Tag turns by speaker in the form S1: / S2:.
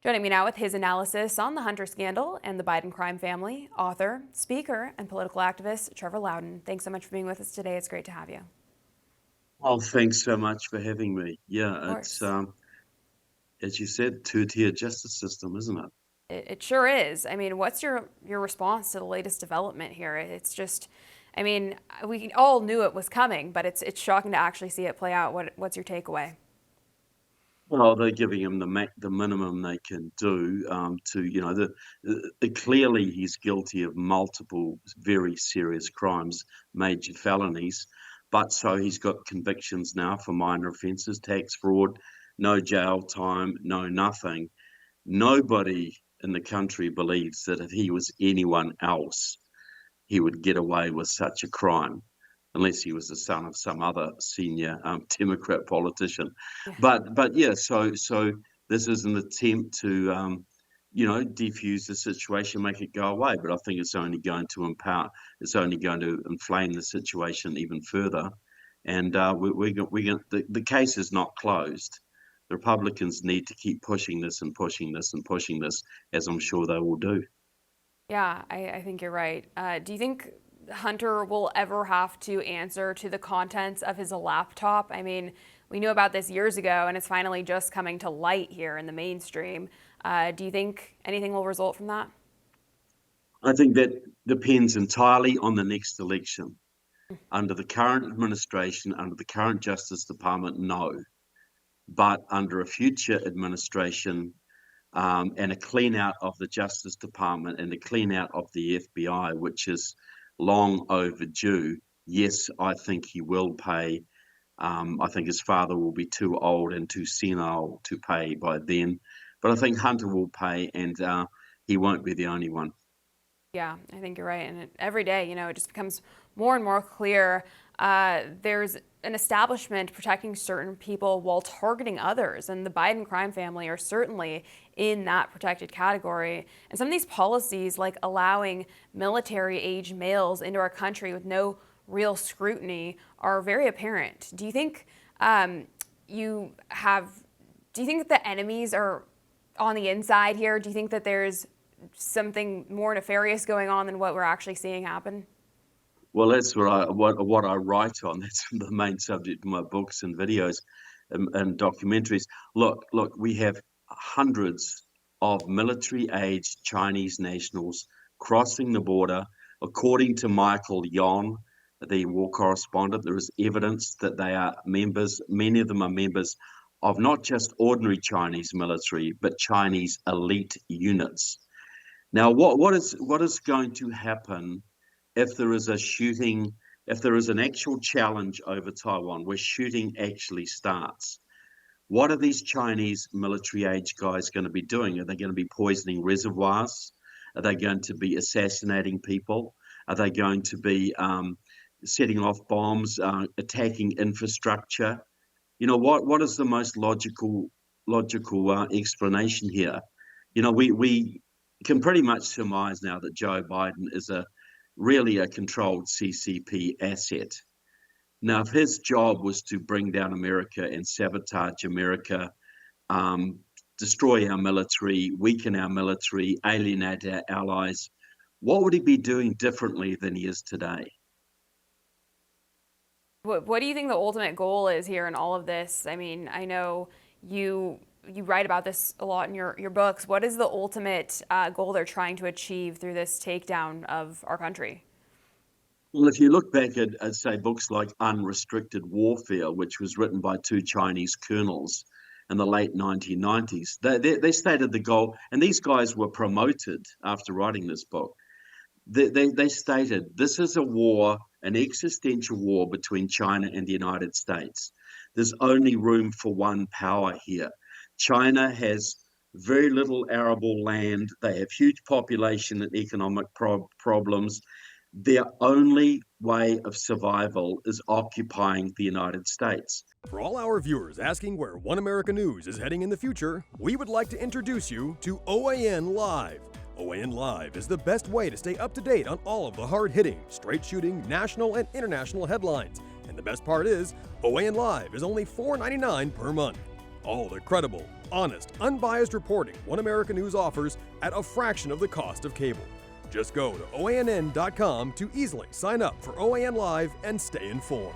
S1: Joining me now with his analysis on the Hunter scandal and the Biden crime family, author, speaker, and political activist Trevor Loudon. Thanks so much for being with us today. It's great to have you.
S2: Oh, thanks so much for having me.
S1: Of
S2: Yeah, it's
S1: course.
S2: as you said, two-tier justice system, isn't it?
S1: It sure is. I mean, what's your response to the latest development here? It's just, I mean, we all knew it was coming, but it's shocking to actually see it play out. What's your takeaway?
S2: Well, they're giving him the minimum they can do to clearly he's guilty of multiple very serious crimes, major felonies, but so he's got convictions now for minor offences, tax fraud, no jail time, no nothing. Nobody in the country believes that if he was anyone else, he would get away with such a crime, unless he was the son of some other senior Democrat politician.
S1: Yeah.
S2: But yeah, so this is an attempt to defuse the situation, make it go away. But I think it's only going to it's only going to inflame the situation even further. And the case is not closed. The Republicans need to keep pushing this and pushing this and pushing this, as I'm sure they will do.
S1: Yeah, I think you're right. Do you think Hunter will ever have to answer to the contents of his laptop? I mean, we knew about this years ago, and it's finally just coming to light here in the mainstream. Do you think anything will result from that?
S2: I think that depends entirely on the next election. Under the current administration, under the current Justice Department, no. But under a future administration, and a clean out of the Justice Department and a clean out of the FBI, which is long overdue, yes, I think he will pay. I think his father will be too old and too senile to pay by then. But I think Hunter will pay, and he won't be the only one.
S1: Yeah, I think you're right. And every day, it just becomes more and more clear. There's an establishment protecting certain people while targeting others. And the Biden crime family are certainly in that protected category. And some of these policies, like allowing military-age males into our country with no real scrutiny, are very apparent. Do you think do you think that the enemies are on the inside here? Do you think that there's something more nefarious going on than what we're actually seeing happen?
S2: Well, that's what I write on. That's the main subject of my books and videos and documentaries. Look, we have hundreds of military-aged Chinese nationals crossing the border. According to Michael Yon, the war correspondent, there is evidence that they are members, many of them are members of not just ordinary Chinese military, but Chinese elite units. Now, what is going to happen if there is a shooting, if there is an actual challenge over Taiwan where shooting actually starts? What are these Chinese military age guys going to be doing? Are they going to be poisoning reservoirs? Are they going to be assassinating people? Are they going to be setting off bombs, attacking infrastructure? What is the most logical explanation here? We can pretty much surmise now that Joe Biden is really a controlled CCP asset. Now, if his job was to bring down America and sabotage America, destroy our military, weaken our military, alienate our allies, what would he be doing differently than he is today?
S1: What do you think the ultimate goal is here in all of this? I mean, I know you write about this a lot in your books. What is the ultimate goal they're trying to achieve through this takedown of our country?
S2: Well, if you look back at say, books like Unrestricted Warfare, which was written by two Chinese colonels in the late 1990s, they stated the goal, and these guys were promoted after writing this book. They stated this is a war, an existential war between China and the United States. There's only room for one power here. China has very little arable land. They have huge population and economic problems. Their only way of survival is occupying the United States.
S3: For all our viewers asking where One America News is heading in the future, we would like to introduce you to OAN Live. OAN Live is the best way to stay up to date on all of the hard-hitting, straight-shooting, national and international headlines. And the best part is, OAN Live is only $4.99 per month. All the credible, honest, unbiased reporting One America News offers at a fraction of the cost of cable. Just go to OANN.com to easily sign up for OAN Live and stay informed.